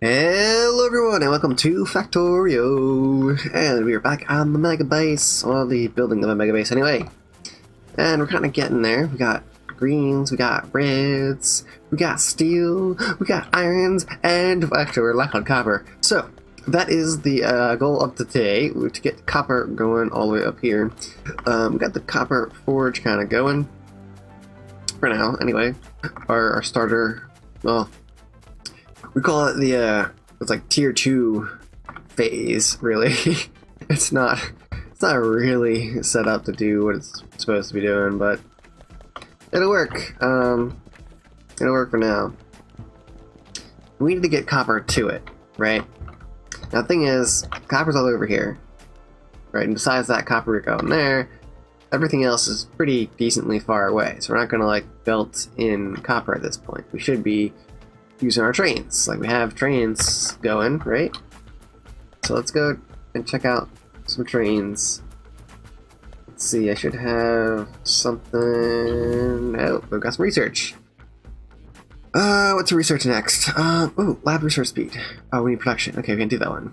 Hello everyone and welcome to Factorio, and we are back on the mega base, or the building of a mega base anyway. And we're kind of getting there. We got greens, we got reds, we got steel, we got irons, and actually we're lacking on copper. So that is the goal of today, to get copper going all the way up here. We got the copper forge kind of going for now anyway. Our starter, well, we call it the it's like tier 2 phase, really. it's not really set up to do what it's supposed to be doing, but it'll work. It'll work for now. We need to get copper to it, right? Now the thing is, copper's all over here, right? And besides that copper going there, everything else is pretty decently far away. So we're not gonna like belt in copper at this point. We should be using our trains. Like, we have trains going, right? So let's go and check out some trains. Let's see, I should have something. Oh, we've got some research. What's to research next? Oh, lab research speed. Oh, we need production. Okay, we can do that one.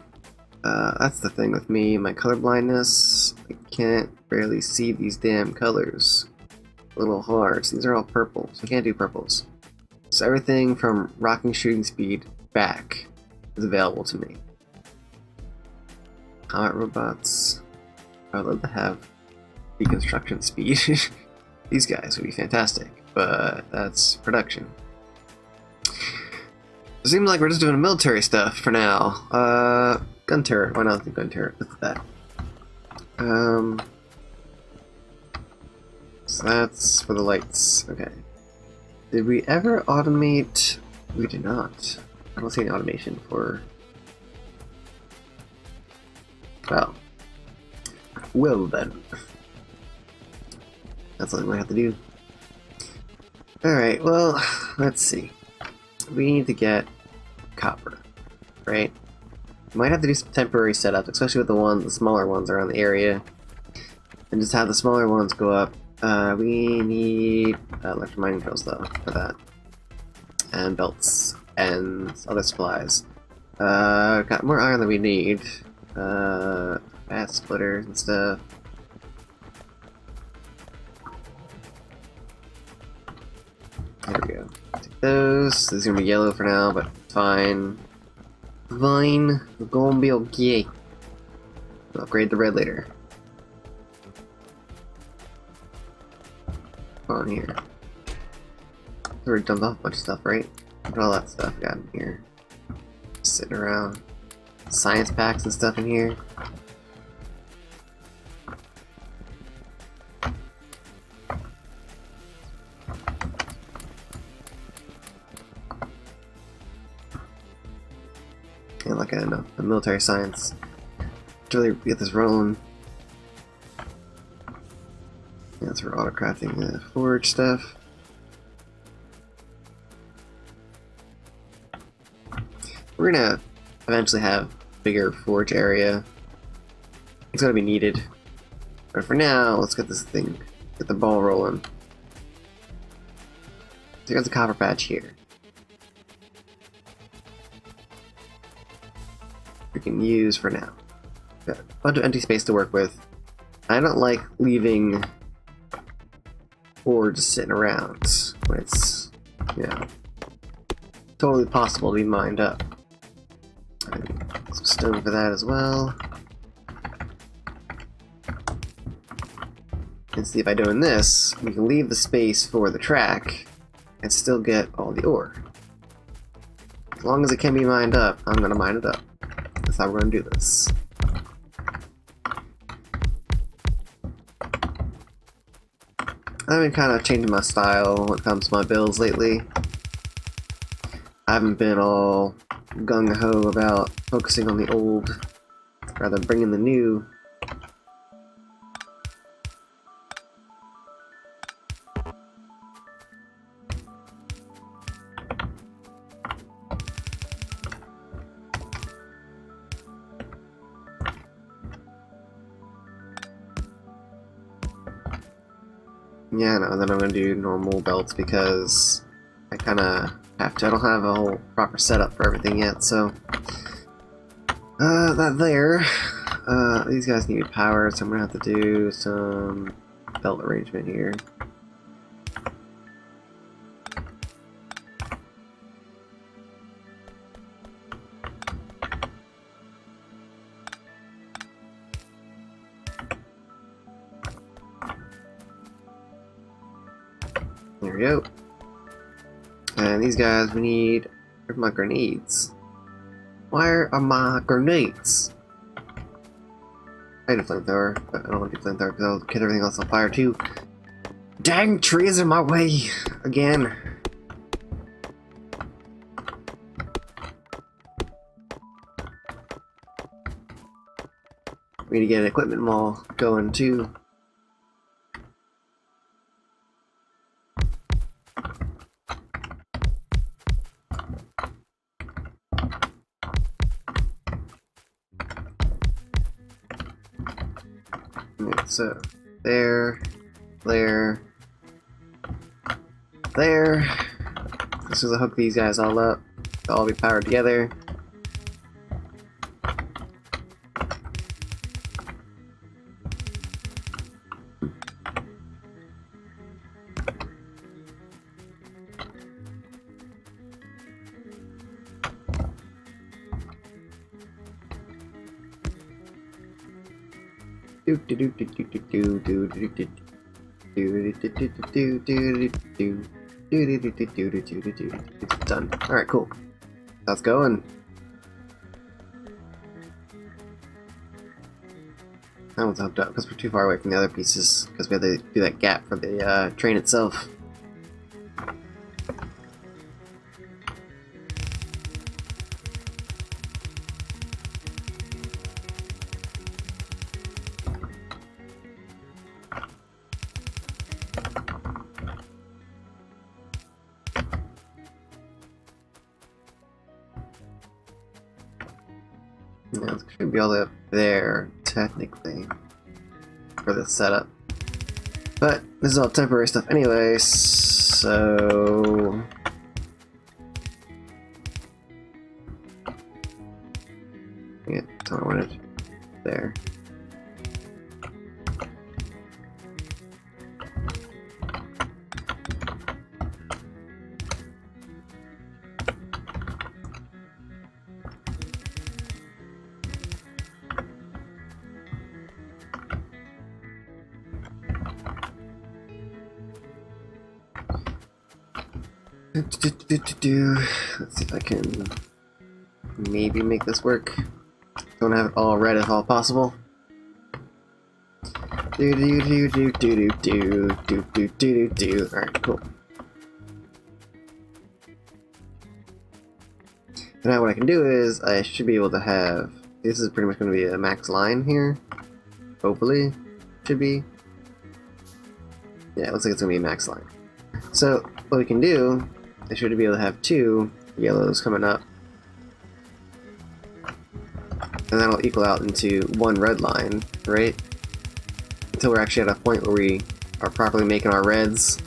That's the thing with me, my color blindness. I can't barely see these damn colors. A little hard. So these are all purples. I can't do purples. So everything from rocking shooting speed back is available to me. Combat robots. I would love to have deconstruction speed. These guys would be fantastic, but that's production. It seems like we're just doing military stuff for now. Gun turret. Why not the gun turret? Look at that. So that's for the lights. Okay. Did we ever automate? We did not. I don't see any automation for... Well. Well then. That's something we have to do. Alright, well, let's see. We need to get copper, right? Might have to do some temporary setup, especially with the smaller ones around the area. And just have the smaller ones go up. We need electric mining drills though for that, and belts and other supplies. Got more iron than we need. Fat splitters and stuff. There we go. Take those. This is gonna be yellow for now, but fine. Fine. We're gonna be okay. We'll upgrade the red later. On here. We already dumped off a bunch of stuff, right? Look at all that stuff got in here. Just sitting around. Science packs and stuff in here. And like I don't know, the military science. To really get this rolling. That's for auto-crafting the forge stuff. We're gonna eventually have a bigger forge area. It's gonna be needed. But for now, let's get this thing, get the ball rolling. So here's a copper patch here. We can use for now. Got a bunch of empty space to work with. I don't like leaving or just sitting around when it's, you know, totally possible to be mined up. Some stone for that as well. And see, by doing this, we can leave the space for the track and still get all the ore. As long as it can be mined up, I'm gonna mine it up. That's how we're gonna do this. I've been kind of changing my style when it comes to my builds lately. I haven't been all gung-ho about focusing on the old, rather than bringing the new. Yeah, no, then I'm gonna do normal belts because I kinda have to. I don't have a whole proper setup for everything yet, so that there. These guys need power, so I'm gonna have to do some belt arrangement here. There we go. And these guys, we need... Where's my grenades? Where are my grenades? I need a flamethrower, but I don't want to do flamethrower because I'll get everything else on fire too. Dang, trees in my way! Again. We need to get an equipment mall going too. So, there. This is to hook these guys all up. They'll all be powered together. Done. Alright, cool. That's going. That one's hooked up because we're too far away from the other pieces because we had to do that gap for the train itself. Yeah, it should be all the way up there, technically, for this setup. But this is all temporary stuff anyway, so... Yeah, that's what I wanted. There. Let's see if I can maybe make this work. Don't have it all red if all possible. Alright, cool. Now what I can do is I should be able to have, this is pretty much going to be a max line here. Hopefully. Should be. Yeah, it looks like it's going to be a max line. So what we can do, I should be able to have two yellows coming up. And that'll equal out into one red line, right? Until we're actually at a point where we are properly making our reds.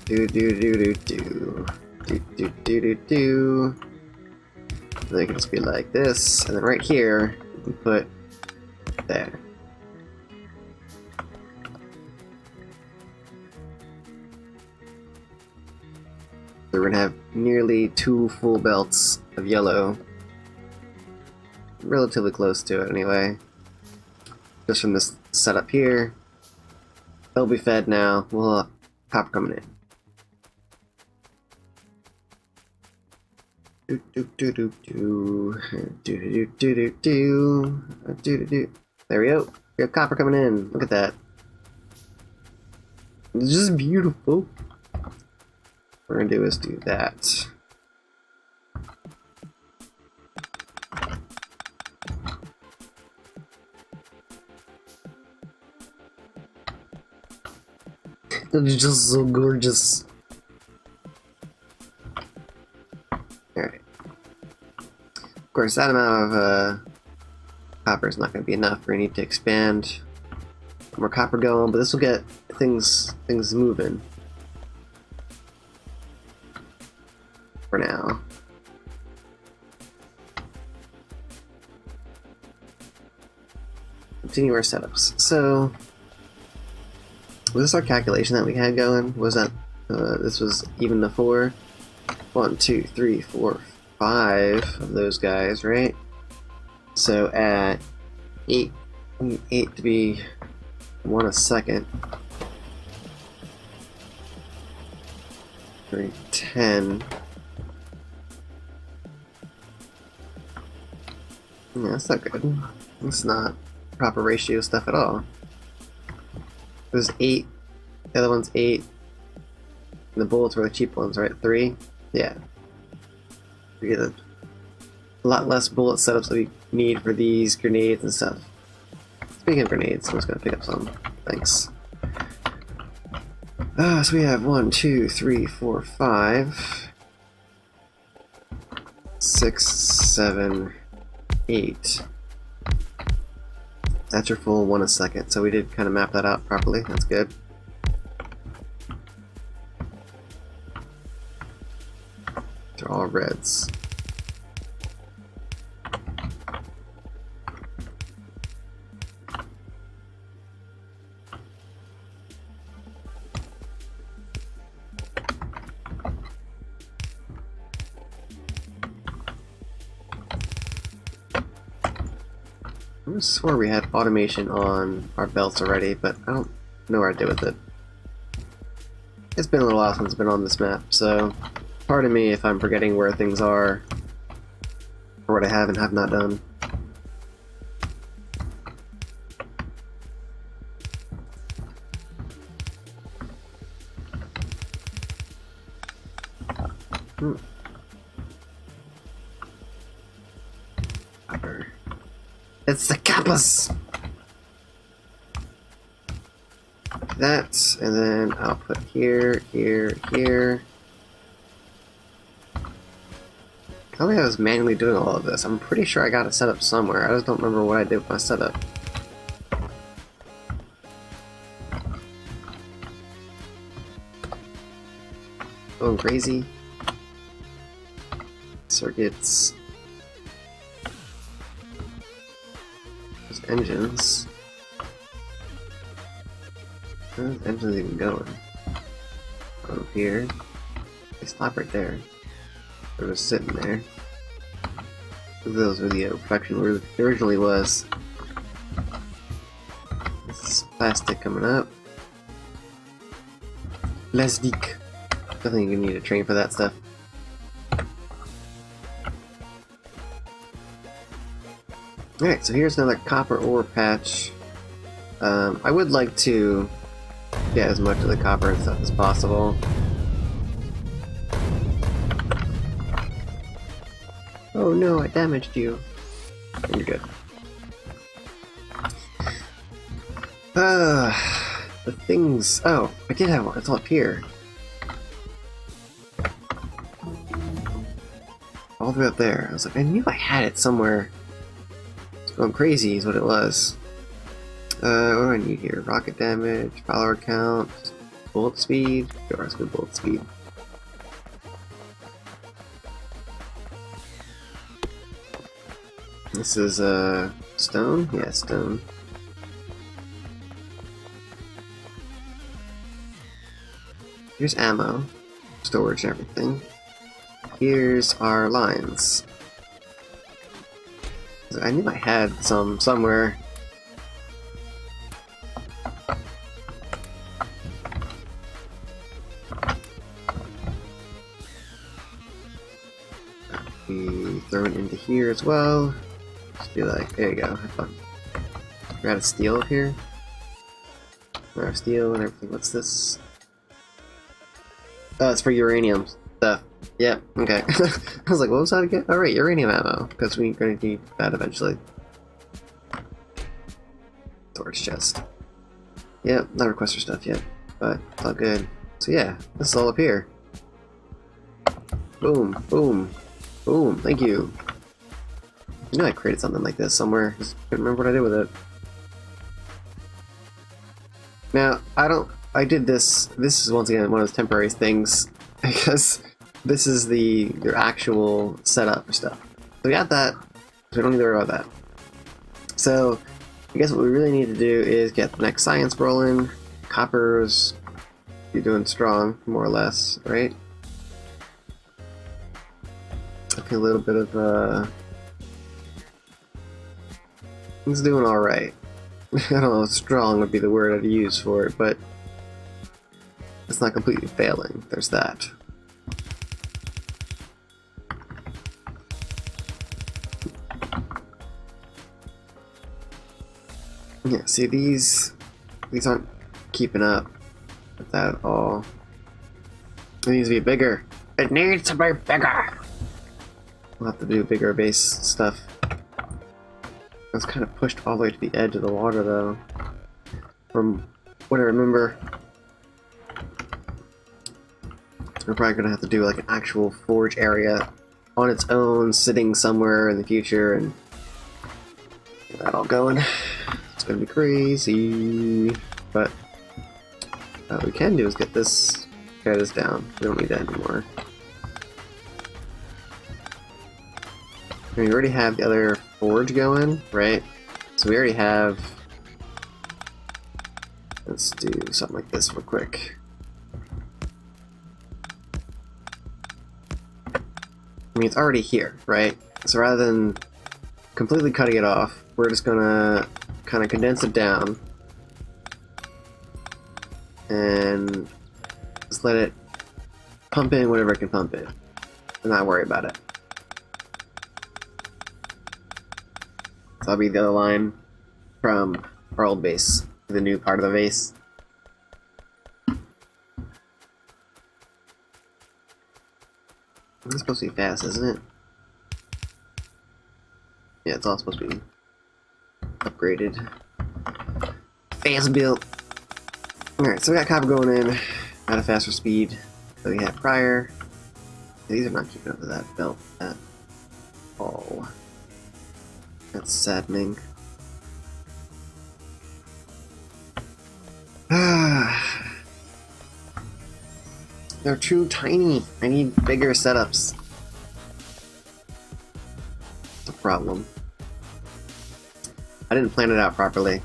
And then it can just be like this, and then right here, we can put there. So we're gonna have nearly 2 full belts of yellow. Relatively close to it anyway. Just from this setup here. They'll be fed now. We'll have copper coming in. There we go. We have copper coming in. Look at that. It's just beautiful. What we're gonna do is do that. That's just so gorgeous. Alright. Of course, that amount of copper is not going to be enough. We need to expand more copper going, but this will get things moving. For now. Continue our setups. So, was this our calculation that we had going? Was that this was even before? 1, 2, 3, 4, 5 of those guys, right? So at 8, we need 8 to be 1 a second. 3, 10. Yeah, that's not good. That's not proper ratio stuff at all. There's 8, the other one's 8, and the bullets were the cheap ones, right? 3? Yeah. We get a lot less bullet setups that we need for these grenades and stuff. Speaking of grenades, I'm just gonna pick up some. Thanks. So we have 1, 2, 3, 4, 5, 6, 7, 8. That's your full 1 a second, so we did kind of map that out properly. That's good. They're all reds. I swore we had automation on our belts already, but I don't know what I did with it. It's been a little while since I've been on this map, so pardon me if I'm forgetting where things are or what I have and have not done. It's the Kappas! That, and then I'll put here, here, here. I don't think I was manually doing all of this. I'm pretty sure I got it set up somewhere. I just don't remember what I did with my setup. Going crazy. Circuits. There's engines. Where's the engines even going? Over here. They stop right there. They're just sitting there. Those were the production where it originally was. This is plastic coming up. Plastic. Definitely gonna need a train for that stuff. Alright, so here's another copper ore patch. I would like to get as much of the copper and stuff as possible. Oh no, I damaged you. And you're good. The things... Oh, I did have one. It's all up here. All the way up there. I was like, I knew I had it somewhere. It's going crazy is what it was. What do I need here? Rocket damage, follower count, bullet speed. Sure, let's go bullet speed. This is stone? Yeah, stone. Here's ammo, storage, everything. Here's our lines. I knew I had some somewhere. We throw it into here as well. Just be like, there you go, have fun. We got a steel up here. Our steel and everything. What's this? Oh, it's for uranium stuff. Yep, okay. I was like, what was that again? Oh, right, uranium ammo, because we're going to need that eventually. Storage chest. Yep, not requester stuff yet, but it's all good. So yeah, this is all up here. Boom, boom, boom, thank you. You know I created something like this somewhere, just couldn't remember what I did with it. Now, I don't I did this. This is once again one of those temporary things because this is your actual setup for stuff. So we got that. So we don't need to worry about that. So I guess what we really need to do is get the next science rolling. Copper's you're doing strong, more or less, right? I feel a little bit of it's doing all right. I don't know if strong would be the word I'd use for it, but it's not completely failing. There's that. Yeah, see these aren't keeping up with that at all. It needs to be bigger. It needs to be bigger! We'll have to do bigger base stuff. I was kind of pushed all the way to the edge of the water though. From what I remember. We're probably gonna have to do like an actual forge area on its own, sitting somewhere in the future, and get that all going. It's gonna be crazy, but what we can do is get this, tear this down. We don't need that anymore. And we already have the other forge going, right? So we already have. Let's do something like this real quick. I mean, it's already here, right? So rather than completely cutting it off, we're just gonna kind of condense it down and just let it pump in whatever it can pump in and not worry about it. So that'll be the other line from our old base to the new part of the base. It's supposed to be fast, isn't it? Yeah, it's all supposed to be upgraded. Fast built. Alright, so we got copper going in at a faster speed than we had prior. These are not keeping up with that belt at all. That's saddening. They're too tiny. I need bigger setups. It's a problem. I didn't plan it out properly.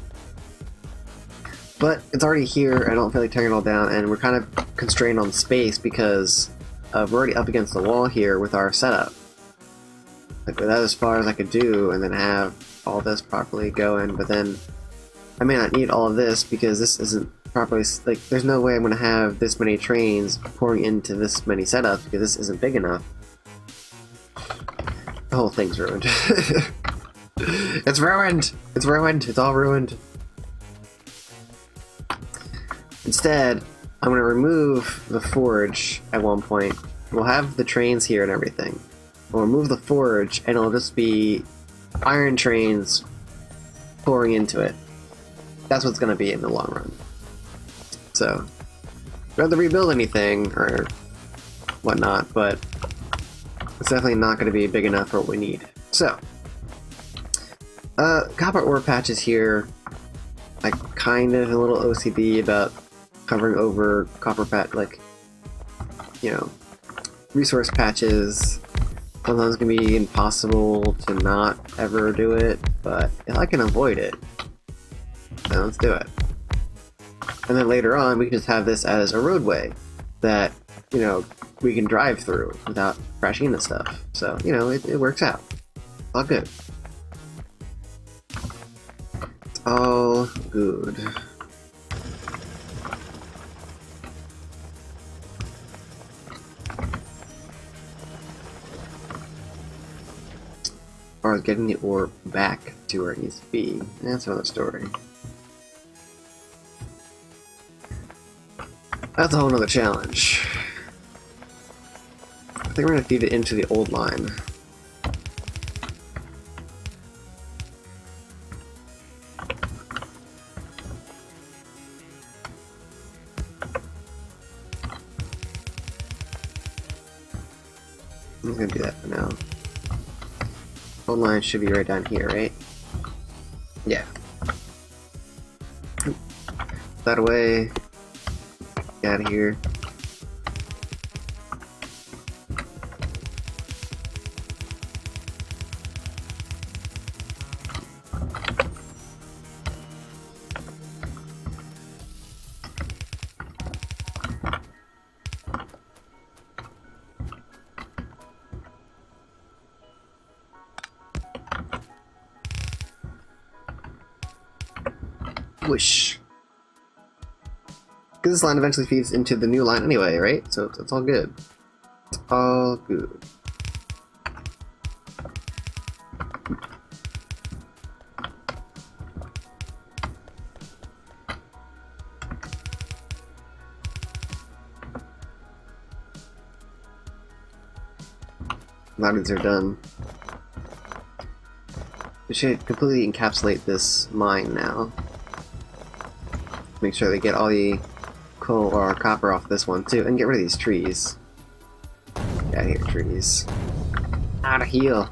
But it's already here. I don't feel like tearing it all down, and we're kind of constrained on space because we're already up against the wall here with our setup. Like, that as far as I could do, and then have all this properly going, but then I may not need all of this because this isn't properly, like, there's no way I'm going to have this many trains pouring into this many setups because this isn't big enough. The whole thing's ruined. It's ruined! It's ruined! It's all ruined! Instead, I'm going to remove the forge at one point. We'll have the trains here and everything. We'll remove the forge and it'll just be iron trains pouring into it. That's what's going to be in the long run. So, we don't have to rebuild anything or whatnot, but it's definitely not going to be big enough for what we need. So, copper ore patches here. I kind of a little OCD about covering over copper patch, like, you know, resource patches. Sometimes it can be impossible to not ever do it, but if I can avoid it, then let's do it. And then later on, we can just have this as a roadway that, you know, we can drive through without crashing into stuff. So, you know, it works out. It's all good. It's all good. As far as getting the ore back to where it needs to be, that's another story. That's a whole nother challenge. I think we're gonna feed it into the old line. I'm gonna do that for now. Old line should be right down here, right? Yeah. That away. out of here. Whoosh. Because this line eventually feeds into the new line anyway, right? So it's all good. It's all good. Now these are done. We should completely encapsulate this mine now. Make sure they get all the coal or copper off this one too, and get rid of these trees. Get out of here, trees. Out of here!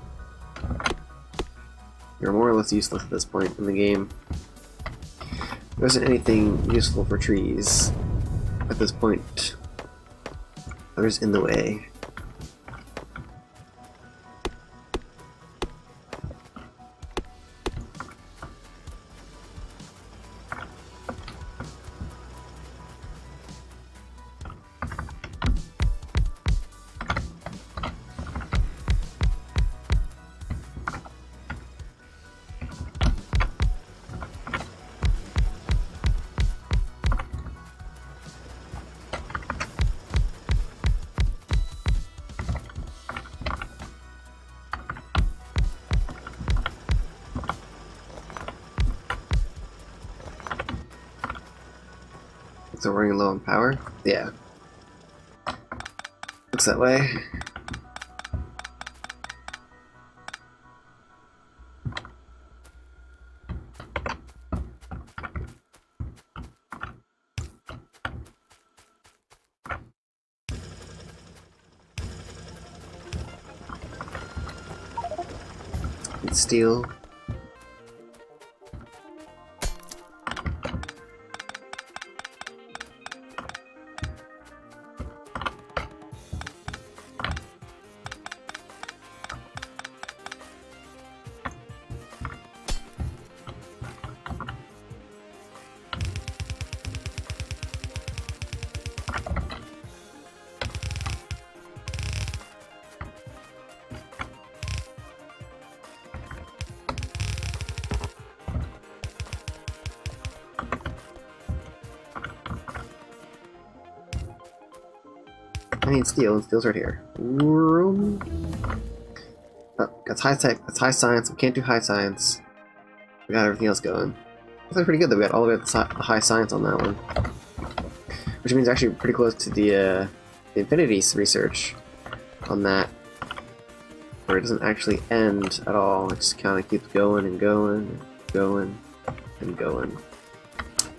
You're more or less useless at this point in the game. There isn't anything useful for trees at this point. Others in the way. So we're running low on power? Yeah. Looks that way. It's steel. I need steel, and steel's right here. Oh, that's high tech, that's high science, we can't do high science. We got everything else going. That's pretty good that we got all the way at the high science on that one. Which means actually pretty close to the infinity research on that. Where it doesn't actually end at all, it just kind of keeps going and going and going and going.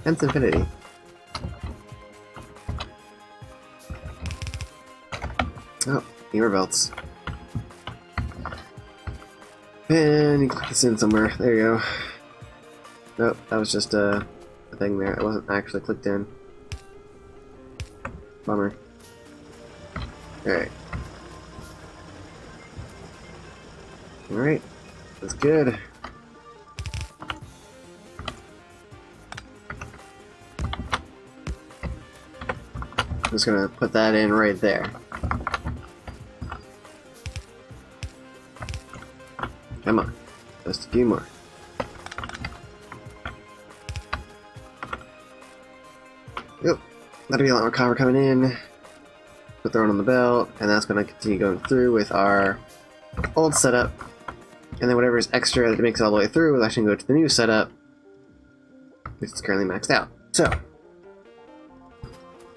Hence infinity. Oh, mirror belts. And you click this in somewhere. There you go. Nope, that was just a thing there. It wasn't actually clicked in. Bummer. Alright. Alright. That's good. I'm just gonna put that in right there. Come on, just a few more. Yep, that'll be a lot more copper coming in. Put that on the belt, and that's going to continue going through with our old setup. And then whatever is extra that makes it all the way through will actually go to the new setup, which is currently maxed out. So,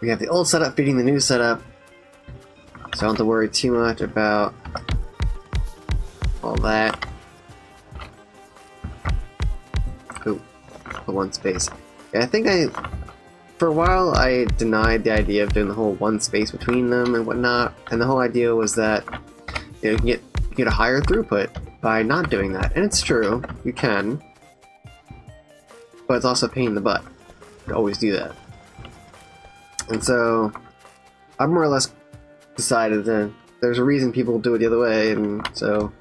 we have the old setup feeding the new setup, so I don't have to worry too much about all that. Oh, the one space. Yeah, I think for a while I denied the idea of doing the whole one space between them and whatnot, and the whole idea was that you can get a higher throughput by not doing that, and it's true, you can, but it's also a pain in the butt to always do that. And so I've more or less decided that there's a reason people do it the other way, and so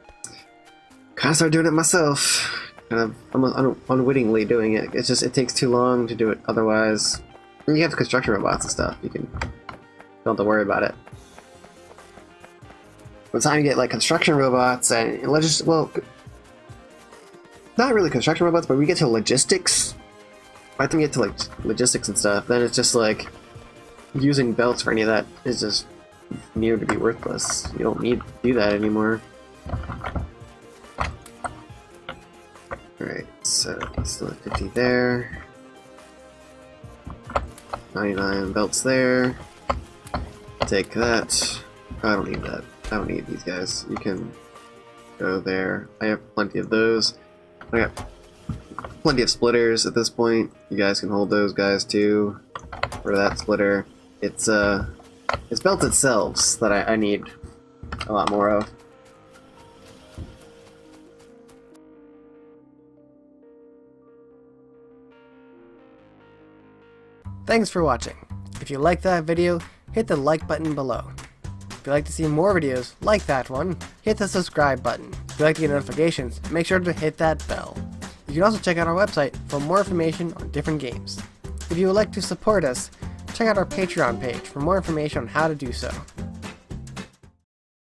kind of started doing it myself. Kind of almost unwittingly doing it. It's just, it takes too long to do it otherwise. When you have construction robots and stuff, you don't have to worry about it. By the time you get like construction robots and well, not really construction robots, but we get to logistics. By the time we get to like logistics and stuff, then it's just like using belts for any of that is just near to be worthless. You don't need to do that anymore. Alright, so still at 50 there. 99 belts there. Take that. I don't need that. I don't need these guys. You can go there. I have plenty of those. I got plenty of splitters at this point. You guys can hold those guys too. For that splitter. It's belts itself that I need a lot more of. Thanks for watching. If you liked that video, hit the like button below. If you'd like to see more videos like that one, hit the subscribe button. If you'd like to get notifications, make sure to hit that bell. You can also check out our website for more information on different games. If you would like to support us, check out our Patreon page for more information on how to do so.